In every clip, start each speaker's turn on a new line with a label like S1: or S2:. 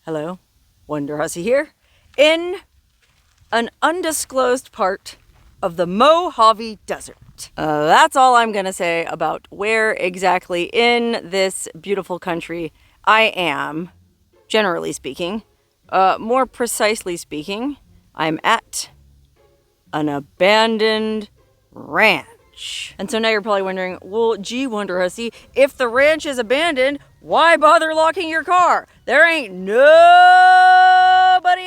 S1: Hello, Wonderhussy here, in an undisclosed part of the Mojave Desert. That's all I'm gonna say about where exactly in this beautiful country I am, generally speaking. More precisely speaking, I'm at an abandoned ranch. And so now you're probably wondering, well, gee, Wonderhussy, if the ranch is abandoned, why bother locking your car? There ain't nobody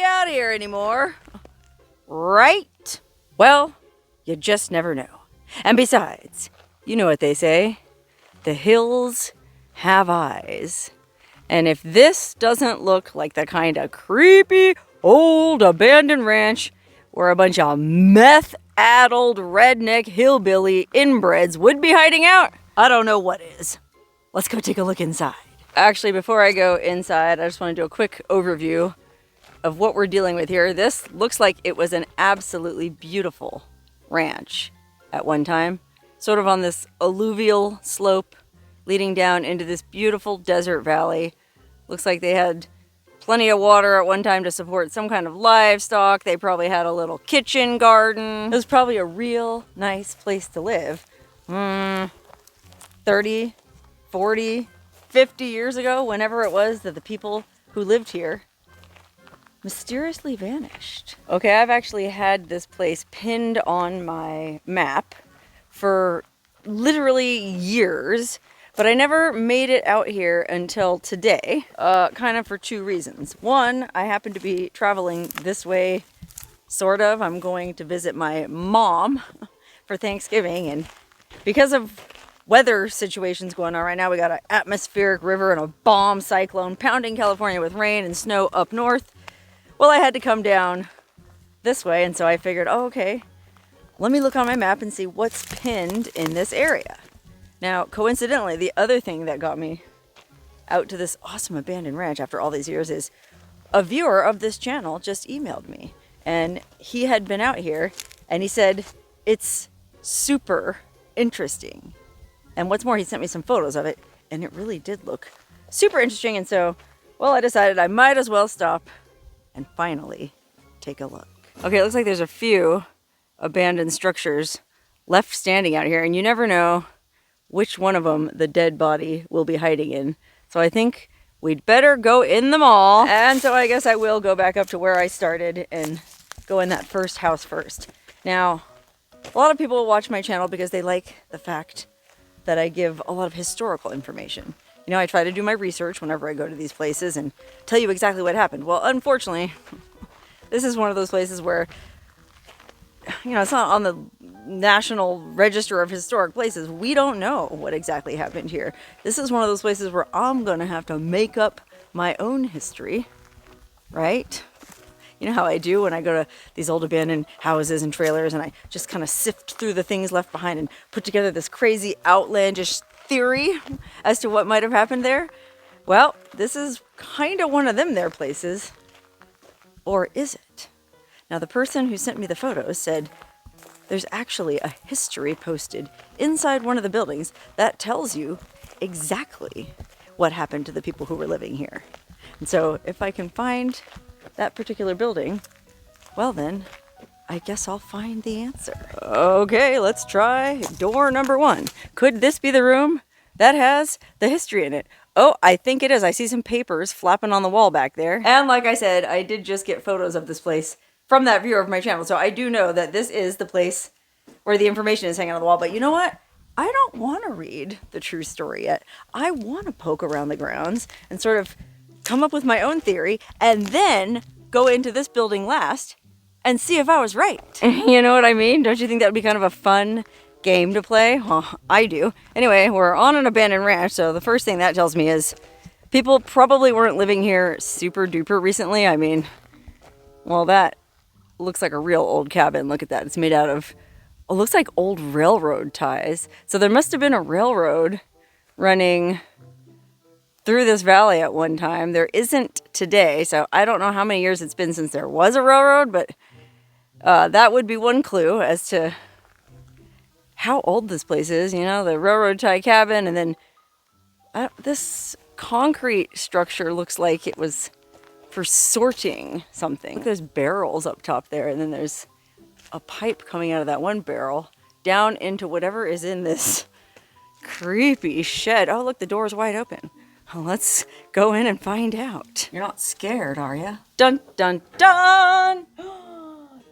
S1: out here anymore. Right? Well, you just never know. And besides, you know what they say, the hills have eyes. And if this doesn't look like the kind of creepy old abandoned ranch where a bunch of meth-addled redneck hillbilly inbreds would be hiding out, I don't know what is. Let's go take a look inside. Actually, before I go inside, I just want to do a quick overview of what we're dealing with here. This looks like it was an absolutely beautiful ranch at one time, sort of on this alluvial slope leading down into this beautiful desert valley. Looks like they had plenty of water at one time to support some kind of livestock. They probably had a little kitchen garden. It was probably a real nice place to live. 30, 40, 50 years ago, whenever it was that the people who lived here mysteriously vanished. Okay, I've actually had this place pinned on my map for literally years, but I never made it out here until today, kind of for two reasons. One, I happen to be traveling this way, sort of. I'm going to visit my mom for Thanksgiving, and because of weather situations going on right now, we got an atmospheric river and a bomb cyclone pounding California with rain and snow up north. Well, I had to come down this way, and so I figured, oh, okay, let me look on my map and see what's pinned in this area. Now, coincidentally, the other thing that got me out to this awesome abandoned ranch after all these years is a viewer of this channel just emailed me, and he had been out here, and he said, it's super interesting. And what's more, he sent me some photos of it, and it really did look super interesting. And so, well, I decided I might as well stop and finally take a look. Okay, it looks like there's a few abandoned structures left standing out here, and you never know which one of them the dead body will be hiding in. So I think we'd better go in them all. And so I guess I will go back up to where I started and go in that first house first. Now, a lot of people will watch my channel because they like the fact that I give a lot of historical information. You know, I try to do my research whenever I go to these places and tell you exactly what happened. Well, unfortunately, this is one of those places where, you know, it's not on the National Register of Historic Places. We don't know what exactly happened here. This is one of those places where I'm gonna have to make up my own history, right? You know how I do when I go to these old abandoned houses and trailers, and I just kind of sift through the things left behind and put together this crazy outlandish theory as to what might have happened there. Well, this is kind of one of them there places. Or is it? Now, the person who sent me the photos said there's actually a history posted inside one of the buildings that tells you exactly what happened to the people who were living here. And so if I can find that particular building, well then, I guess I'll find the answer. Okay, let's try door number 1. Could this be the room that has the history in it? Oh, I think it is. I see some papers flapping on the wall back there. And like I said, I did just get photos of this place from that viewer of my channel, so I do know that this is the place where the information is hanging on the wall. But you know what? I don't want to read the true story yet. I want to poke around the grounds and sort of come up with my own theory, and then go into this building last and see if I was right. You know what I mean? Don't you think that would be kind of a fun game to play? Well, I do. Anyway, we're on an abandoned ranch, so the first thing that tells me is people probably weren't living here super duper recently. I mean, well, that looks like a real old cabin. Look at that. It's made out of, it looks like old railroad ties. So there must have been a railroad running through this valley at one time. There isn't today, so I don't know how many years it's been since there was a railroad, but that would be one clue as to how old this place is. You know, the railroad tie cabin, and then this concrete structure looks like it was for sorting something. There's barrels up top there, and then there's a pipe coming out of that one barrel down into whatever is in this creepy shed. Oh, look, the door's wide open. Well, let's go in and find out. You're not scared, are you? Dun, dun, dun!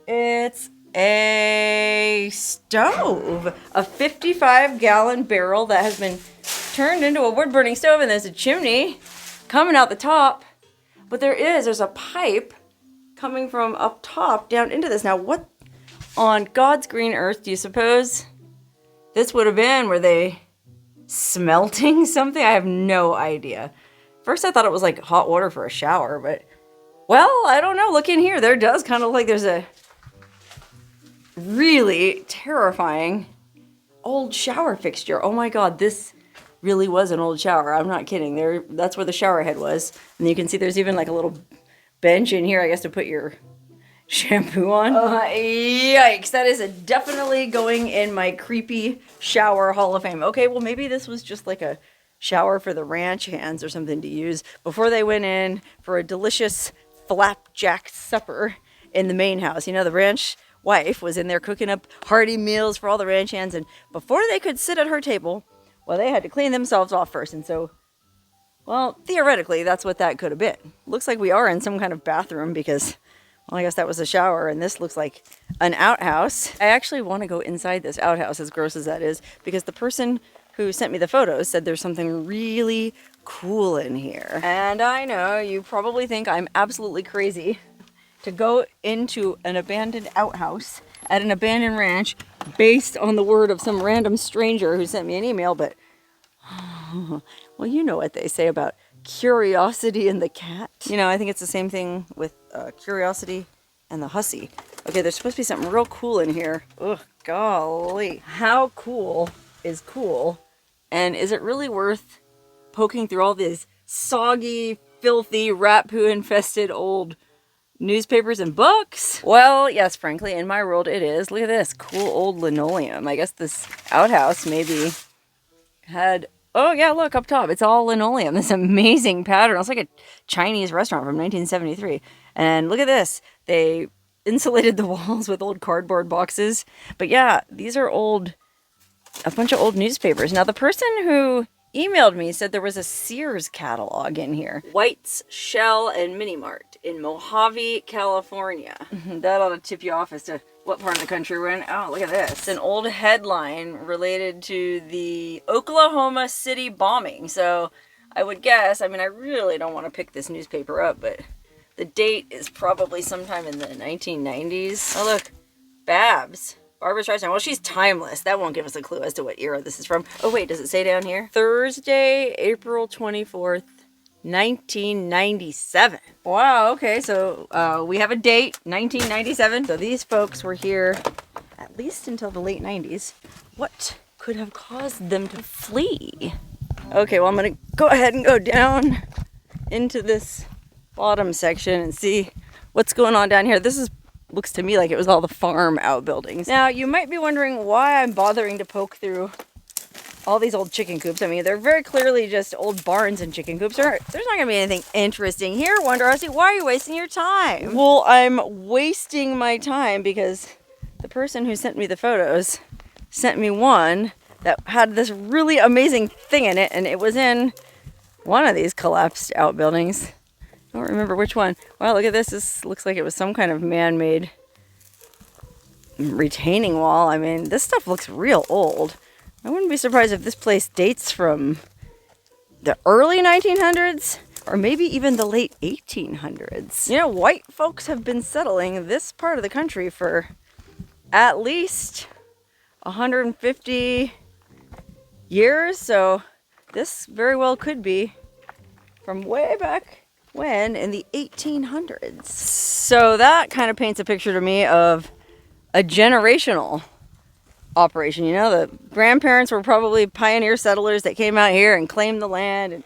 S1: It's a stove. A 55-gallon barrel that has been turned into a wood-burning stove, and there's a chimney coming out the top. But there's a pipe coming from up top down into this. Now, what on God's green earth do you suppose this would have been? Were they smelting something? I have no idea. First I thought it was like hot water for a shower, but well, I don't know. Look in here. There does kind of look like there's a really terrifying old shower fixture. Oh my God, this really was an old shower. I'm not kidding. That's where the shower head was. And you can see there's even like a little bench in here, I guess, to put your shampoo on. Yikes, that is definitely going in my creepy shower hall of fame. Okay, well maybe this was just like a shower for the ranch hands or something to use before they went in for a delicious flapjack supper in the main house. You know, the ranch wife was in there cooking up hearty meals for all the ranch hands, and before they could sit at her table, well, they had to clean themselves off first. And so, well, theoretically, that's what that could have been. Looks like we are in some kind of bathroom because, well, I guess that was a shower, and this looks like an outhouse. I actually want to go inside this outhouse, as gross as that is, because the person who sent me the photos said there's something really cool in here. And I know you probably think I'm absolutely crazy to go into an abandoned outhouse at an abandoned ranch based on the word of some random stranger who sent me an email, but well, you know what they say about Curiosity and the cat. You know, I think it's the same thing with Curiosity and the hussy. Okay, there's supposed to be something real cool in here. Ugh, golly. How cool is cool? And is it really worth poking through all these soggy, filthy, rat poo infested old newspapers and books? Well, yes, frankly, in my world it is. Look at this cool old linoleum. I guess this outhouse maybe had, oh yeah, look up top. It's all linoleum. This amazing pattern. It's like a Chinese restaurant from 1973. And look at this. They insulated the walls with old cardboard boxes. But yeah, these are a bunch of old newspapers. Now, the person who emailed me said there was a Sears catalog in here. White's, Shell, and Mini Mart in Mojave, California. That ought to tip you off as to what part of the country we're in. Oh, look at this. It's an old headline related to the Oklahoma City bombing. So I would guess, I mean, I really don't want to pick this newspaper up, but the date is probably sometime in the 1990s. Oh, look. Babs. Barbara Streisand. Well, she's timeless. That won't give us a clue as to what era this is from. Oh, wait, does it say down here? Thursday, April 24th, 1997. Wow, okay, so we have a date, 1997. So these folks were here at least until the late 90s. What could have caused them to flee? Okay, well, I'm going to go ahead and go down into this bottom section and see what's going on down here. Looks to me like it was all the farm outbuildings. Now, you might be wondering why I'm bothering to poke through all these old chicken coops. I mean, they're very clearly just old barns and chicken coops. There's not going to be anything interesting here, Wonderhussy. Why are you wasting your time? Well, I'm wasting my time because the person who sent me the photos sent me one that had this really amazing thing in it, and it was in one of these collapsed outbuildings. I don't remember which one. Wow, look at this. This looks like it was some kind of man-made retaining wall. I mean, this stuff looks real old. I wouldn't be surprised if this place dates from the early 1900s or maybe even the late 1800s. You know, white folks have been settling this part of the country for at least 150 years, so this very well could be from way back when in the 1800s. So that kind of paints a picture to me of a generational operation. You know, the grandparents were probably pioneer settlers that came out here and claimed the land and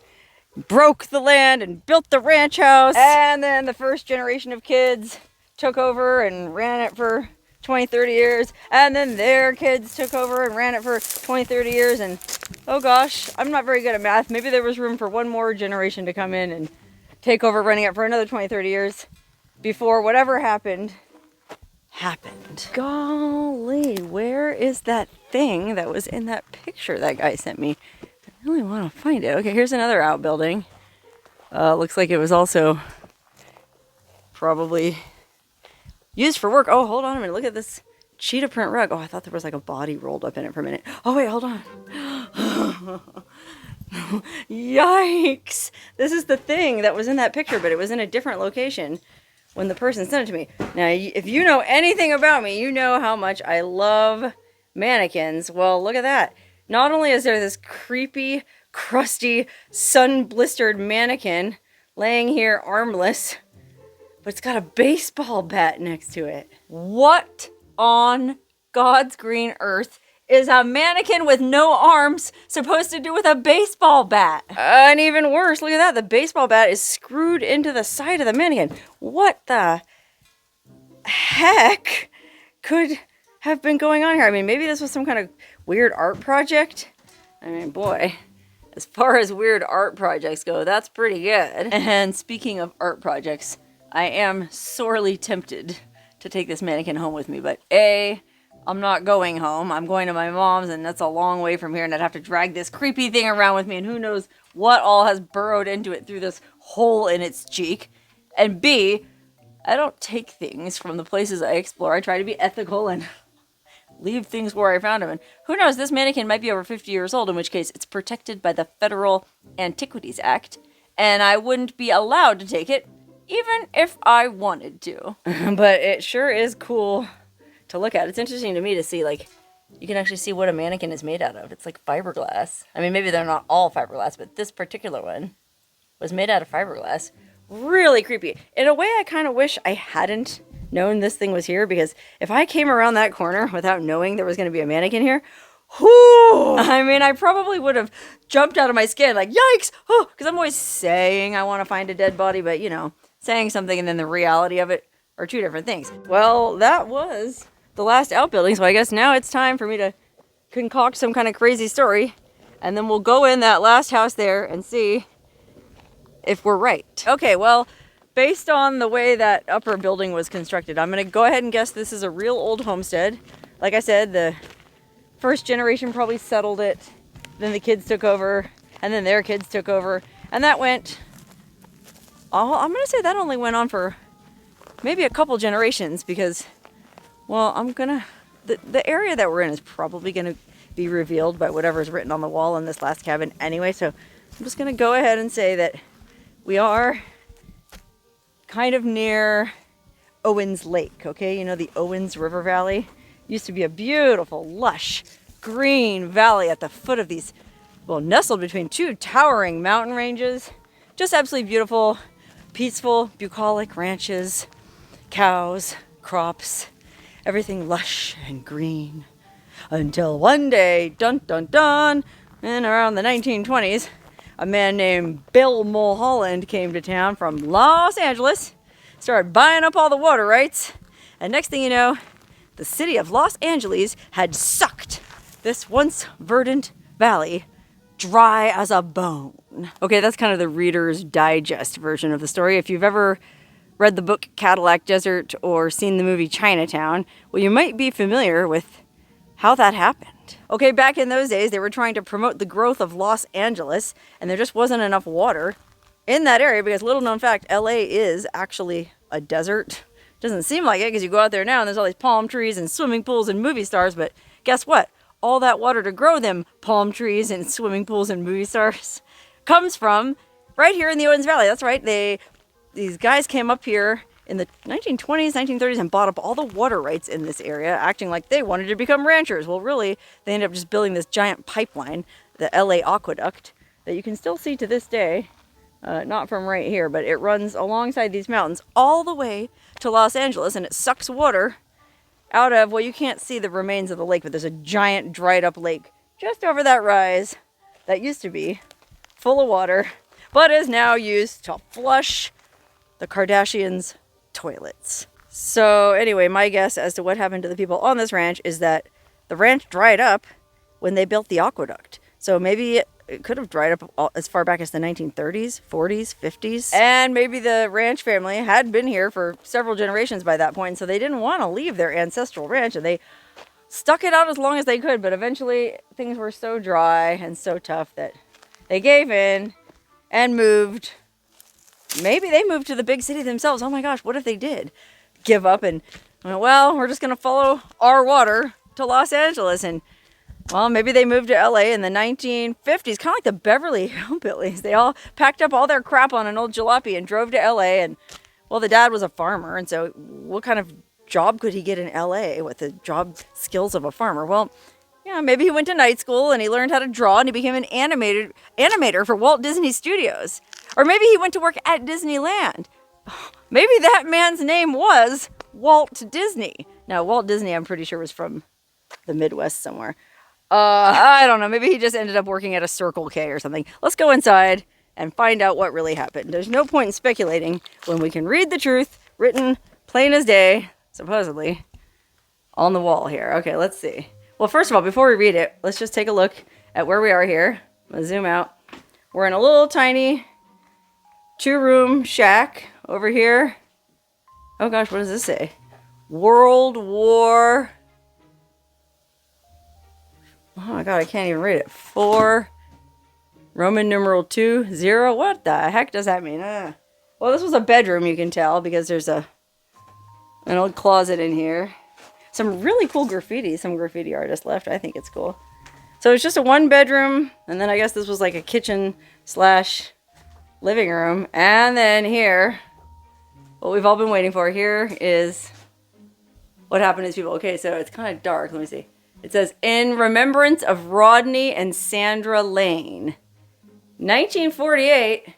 S1: broke the land and built the ranch house. And then the first generation of kids took over and ran it for 20, 30 years. And then their kids took over and ran it for 20, 30 years. And oh gosh, I'm not very good at math. Maybe there was room for one more generation to come in and take over running it for another 20, 30 years before whatever happened. Golly, where is that thing that was in that picture that guy sent me? I really want to find it. Okay, here's another outbuilding. Looks like it was also probably used for work. Oh, hold on a minute. Look at this cheetah print rug. Oh, I thought there was like a body rolled up in it for a minute. Oh, wait, hold on. Yikes. This is the thing that was in that picture, but it was in a different location when the person sent it to me. Now, if you know anything about me, you know how much I love mannequins. Well, look at that. Not only is there this creepy, crusty, sun-blistered mannequin laying here armless, but it's got a baseball bat next to it. What on God's green earth is a mannequin with no arms supposed to do with a baseball bat? And even worse, look at that. The baseball bat is screwed into the side of the mannequin. What the heck could have been going on here? I mean, maybe this was some kind of weird art project. I mean, boy, as far as weird art projects go, that's pretty good. And speaking of art projects, I am sorely tempted to take this mannequin home with me, but I'm not going home. I'm going to my mom's, and that's a long way from here, and I'd have to drag this creepy thing around with me, and who knows what all has burrowed into it through this hole in its cheek. And B, I don't take things from the places I explore. I try to be ethical and leave things where I found them. And who knows, this mannequin might be over 50 years old, in which case it's protected by the Federal Antiquities Act, and I wouldn't be allowed to take it, even if I wanted to. But it sure is cool to look at. It's interesting to me to see, like, you can actually see what a mannequin is made out of. It's like fiberglass. I mean, maybe they're not all fiberglass, but this particular one was made out of fiberglass. Really creepy. In a way, I kind of wish I hadn't known this thing was here, because if I came around that corner without knowing there was going to be a mannequin here, whoo! I mean, I probably would have jumped out of my skin, like, yikes! Oh, because I'm always saying I want to find a dead body, but, you know, saying something and then the reality of it are two different things. Well, that was the last outbuilding, so I guess now it's time for me to concoct some kind of crazy story, and then we'll go in that last house there and see if we're right. Okay, well, based on the way that upper building was constructed, I'm gonna go ahead and guess this is a real old homestead. Like I said, the first generation probably settled it, then the kids took over, and then their kids took over, and that went, I'm gonna say that only went on for maybe a couple generations, because, well, the area that we're in is probably going to be revealed by whatever's written on the wall in this last cabin anyway, so I'm just going to go ahead and say that we are kind of near Owens Lake, okay? You know, the Owens River Valley used to be a beautiful, lush, green valley at the foot of these, well, nestled between two towering mountain ranges. Just absolutely beautiful, peaceful, bucolic ranches, cows, crops, everything lush and green. Until one day, dun dun dun, in around the 1920s, a man named Bill Mulholland came to town from Los Angeles, started buying up all the water rights, and next thing you know, the city of Los Angeles had sucked this once verdant valley dry as a bone. Okay, that's kind of the Reader's Digest version of the story. If you've ever read the book Cadillac Desert or seen the movie Chinatown, well, you might be familiar with how that happened. Okay, back in those days, they were trying to promote the growth of Los Angeles, and there just wasn't enough water in that area, because little known fact, LA is actually a desert. Doesn't seem like it, because you go out there now and there's all these palm trees and swimming pools and movie stars, but guess what? All that water to grow them palm trees and swimming pools and movie stars comes from right here in the Owens Valley. That's right, these guys came up here in the 1920s, 1930s and bought up all the water rights in this area, acting like they wanted to become ranchers. Well, really, they ended up just building this giant pipeline, the LA Aqueduct, that you can still see to this day. Not from right here, but it runs alongside these mountains all the way to Los Angeles, and it sucks water out of, well, you can't see the remains of the lake, but there's a giant dried up lake just over that rise that used to be full of water, but is now used to flush the Kardashians' toilets. So anyway, my guess as to what happened to the people on this ranch is that the ranch dried up when they built the aqueduct. So maybe it could have dried up as far back as the 1930s, 40s, 50s. And maybe the ranch family had been here for several generations by that point, so they didn't want to leave their ancestral ranch, and they stuck it out as long as they could. But eventually things were so dry and so tough that they gave in and moved. Maybe they moved to the big city themselves. Oh my gosh, what if they did give up and went, well, we're just going to follow our water to Los Angeles? And well, maybe they moved to LA in the 1950s, kind of like the Beverly Hillbillies. They all packed up all their crap on an old jalopy and drove to LA. And well, the dad was a farmer, and so what kind of job could he get in LA with the job skills of a farmer? Well, yeah, maybe he went to night school and he learned how to draw and he became an animator for Walt Disney Studios. Or maybe he went to work at Disneyland. Maybe that man's name was Walt Disney. Now, Walt Disney, I'm pretty sure, was from the Midwest somewhere. I don't know. Maybe he just ended up working at a Circle K or something. Let's go inside and find out what really happened. There's no point in speculating when we can read the truth, written plain as day, supposedly, on the wall here. Okay, let's see. Well, first of all, before we read it, let's just take a look at where we are here. I'm going to zoom out. We're in a little tiny 2-room shack over here. Oh gosh, what does this say? World War... Oh my god, I can't even read it. 4, Roman numeral 2, 0. What the heck does that mean? Well, this was a bedroom, you can tell, because there's an old closet in here. Some really cool graffiti. Some graffiti artist left. I think it's cool. So it's just a 1-bedroom, and then I guess this was like a kitchen slash living room. And then here, what we've all been waiting for here is what happened to these people. Okay, so it's kind of dark. Let me see. It says, in remembrance of Rodney and Sandra Lane, 1948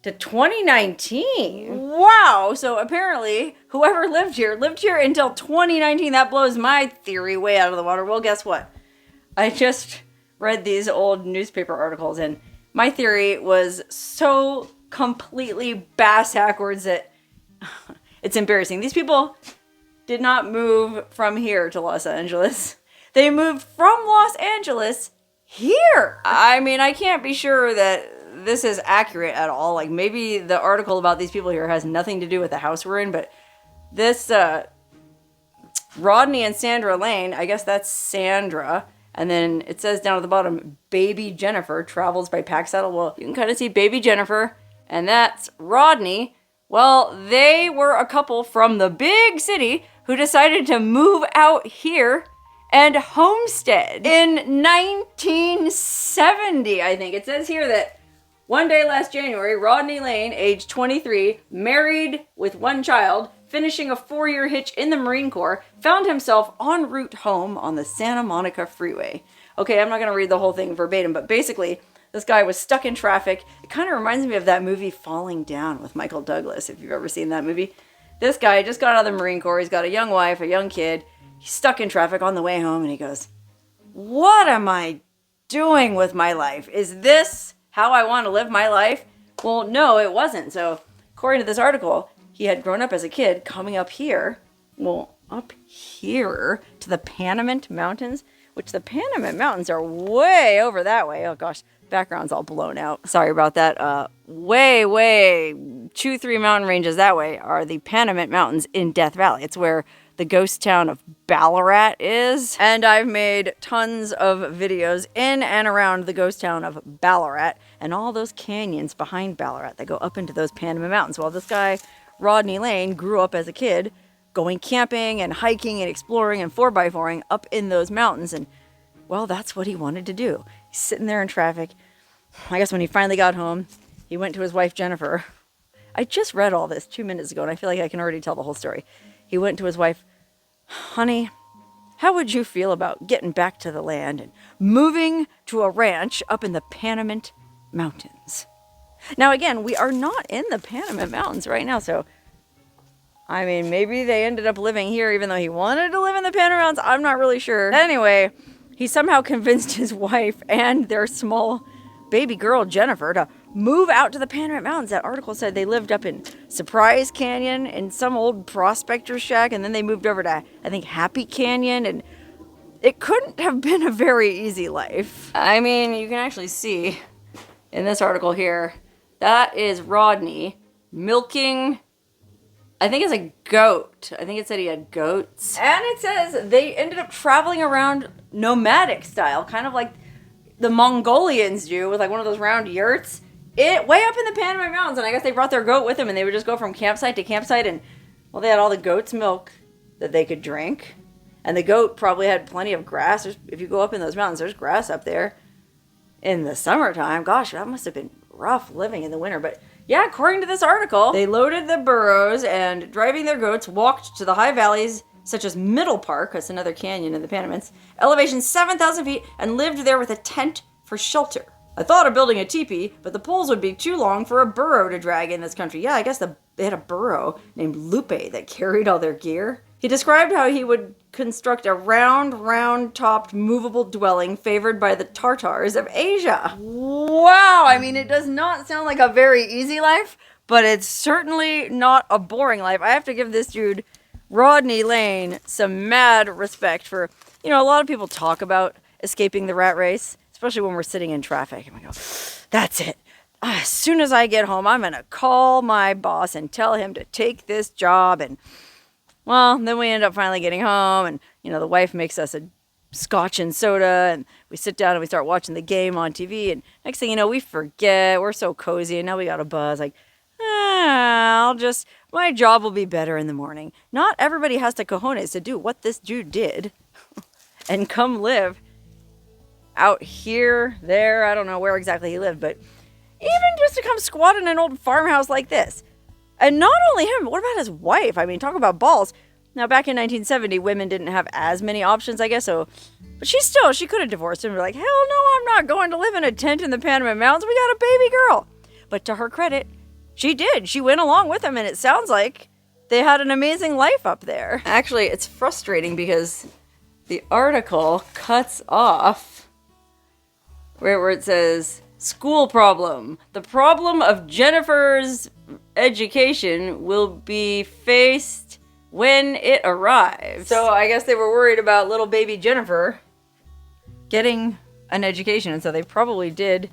S1: to 2019. Wow. So apparently whoever lived here until 2019. That blows my theory way out of the water. Well, guess what? I just read these old newspaper articles and my theory was so completely bass-backwards that it's embarrassing. These people did not move from here to Los Angeles. They moved from Los Angeles here. I mean, I can't be sure that this is accurate at all. Like, maybe the article about these people here has nothing to do with the house we're in, but this Rodney and Sandra Lane, I guess that's Sandra. And then it says down at the bottom, baby Jennifer travels by pack saddle. Well, you can kind of see baby Jennifer, and that's Rodney. Well, they were a couple from the big city who decided to move out here and homestead in 1970, I think. It says here that one day last January, Rodney Lane, age 23, married with 1 child, finishing a 4-year hitch in the Marine Corps, found himself en route home on the Santa Monica Freeway. Okay, I'm not going to read the whole thing verbatim, but basically, this guy was stuck in traffic. It kind of reminds me of that movie Falling Down with Michael Douglas, if you've ever seen that movie. This guy just got out of the Marine Corps. He's got a young wife, a young kid. He's stuck in traffic on the way home, and he goes, what am I doing with my life? Is this how I want to live my life? Well, no, it wasn't. So, according to this article, he had grown up as a kid coming up here, up here to the Panamint Mountains, which the Panamint Mountains are way over that way. Oh gosh, background's all blown out. Sorry about that. Way 2-3 mountain ranges that way are the Panamint Mountains in Death Valley. It's where the ghost town of Ballarat is. And I've made tons of videos in and around the ghost town of Ballarat and all those canyons behind Ballarat that go up into those Panamint Mountains. Well, this guy, Rodney Lane, grew up as a kid going camping and hiking and exploring and 4x4ing up in those mountains. And, well, that's what he wanted to do. He's sitting there in traffic. I guess when he finally got home, he went to his wife, Jennifer. I just read all this 2 minutes ago, and I feel like I can already tell the whole story. He went to his wife, honey, how would you feel about getting back to the land and moving to a ranch up in the Panamint Mountains? Now, again, we are not in the Panamint Mountains right now, so, I mean, maybe they ended up living here even though he wanted to live in the Panamint Mountains. I'm not really sure. Anyway, he somehow convinced his wife and their small baby girl, Jennifer, to move out to the Panamint Mountains. That article said they lived up in Surprise Canyon in some old prospector shack, and then they moved over to, I think, Happy Canyon, and it couldn't have been a very easy life. I mean, you can actually see in this article here, that is Rodney milking, I think it's a goat. I think it said he had goats. And it says they ended up traveling around nomadic style, kind of like the Mongolians do with like one of those round yurts. Way up in the Panamint Mountains, and I guess they brought their goat with them, and they would just go from campsite to campsite, and well, they had all the goat's milk that they could drink. And the goat probably had plenty of grass. If you go up in those mountains, there's grass up there. In the summertime, gosh, that must have been rough living in the winter. But yeah, according to this article, they loaded the burros and driving their goats walked to the high valleys such as Middle Park, that's another canyon in the Panamints, elevation 7,000 feet, and lived there with a tent for shelter. I thought of building a teepee, but the poles would be too long for a burro to drag in this country. Yeah, I guess they had a burro named Lupe that carried all their gear. He described how he would construct a round-topped, movable dwelling favored by the Tartars of Asia. Wow, I mean, it does not sound like a very easy life, but it's certainly not a boring life. I have to give this dude, Rodney Lane, some mad respect for, a lot of people talk about escaping the rat race, especially when we're sitting in traffic, and we go, that's it. As soon as I get home, I'm going to call my boss and tell him to take this job, and well, then we end up finally getting home, and, the wife makes us a scotch and soda, and we sit down and we start watching the game on TV, and next thing you know, we forget, we're so cozy, and now we got a buzz, like, my job will be better in the morning. Not everybody has the cojones to do what this dude did, and come live out here, there, I don't know where exactly he lived, but even just to come squat in an old farmhouse like this. And not only him, what about his wife? I mean, talk about balls. Now, back in 1970, women didn't have as many options, I guess, but she could have divorced him and be like, hell no, I'm not going to live in a tent in the Panamint Mountains. We got a baby girl. But to her credit, she did. She went along with him, and it sounds like they had an amazing life up there. Actually, it's frustrating because the article cuts off where it says, school problem. The problem of Jennifer's education will be faced when it arrives. So I guess they were worried about little baby Jennifer getting an education, and so they probably did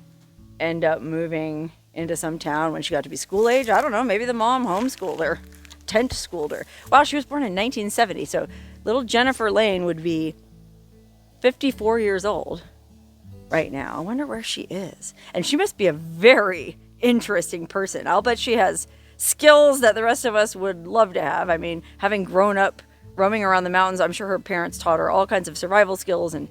S1: end up moving into some town when she got to be school age. I don't know, maybe the mom homeschooled her, tent schooled her. Wow, she was born in 1970, so little Jennifer Lane would be 54 years old right now. I wonder where she is. And she must be a very interesting person. I'll bet she has skills that the rest of us would love to have. I mean, having grown up roaming around the mountains, I'm sure her parents taught her all kinds of survival skills. And,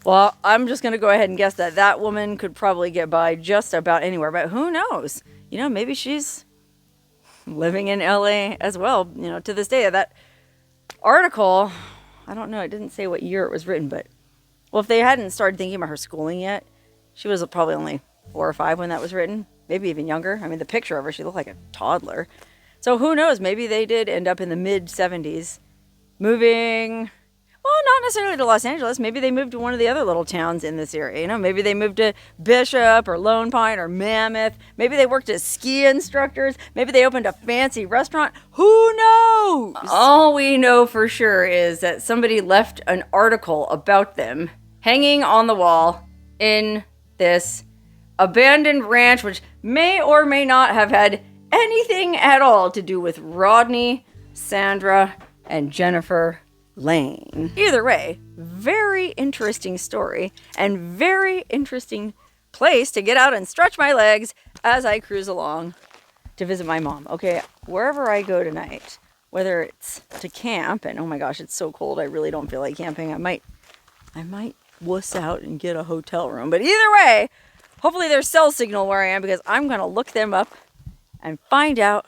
S1: well, I'm just going to go ahead and guess that woman could probably get by just about anywhere. But who knows? Maybe she's living in LA as well, to this day. That article, I don't know, it didn't say what year it was written, but well, if they hadn't started thinking about her schooling yet, she was probably only 4 or 5 when that was written. Maybe even younger. I mean, the picture of her, she looked like a toddler. So who knows? Maybe they did end up in the mid-70s moving, well, not necessarily to Los Angeles. Maybe they moved to one of the other little towns in this area. Maybe they moved to Bishop or Lone Pine or Mammoth. Maybe they worked as ski instructors. Maybe they opened a fancy restaurant. Who knows? All we know for sure is that somebody left an article about them hanging on the wall in this abandoned ranch, which may or may not have had anything at all to do with Rodney, Sandra, and Jennifer Lane. Either way, very interesting story and very interesting place to get out and stretch my legs as I cruise along to visit my mom. Okay, wherever I go tonight, whether it's to camp, and oh my gosh, it's so cold, I really don't feel like camping. I might wuss out and get a hotel room. But either way, hopefully there's cell signal where I am, because I'm going to look them up and find out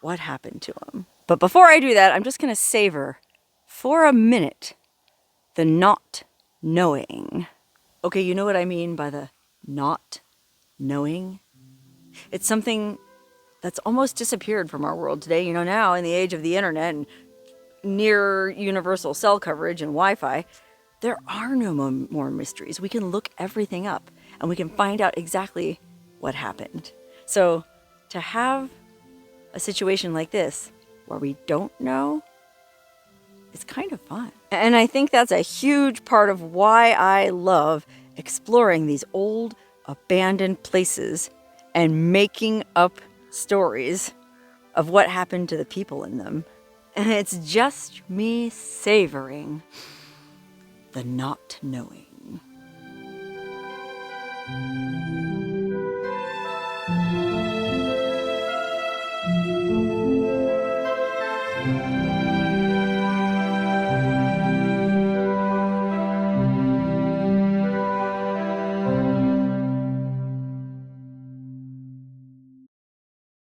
S1: what happened to them. But before I do that, I'm just going to savor for a minute the not knowing. Okay, you know what I mean by the not knowing? It's something that's almost disappeared from our world today. Now in the age of the internet and near universal cell coverage and Wi-Fi, there are no more mysteries. We can look everything up and we can find out exactly what happened. So to have a situation like this where we don't know, it's kind of fun. And I think that's a huge part of why I love exploring these old, abandoned places and making up stories of what happened to the people in them. And it's just me savoring the not knowing.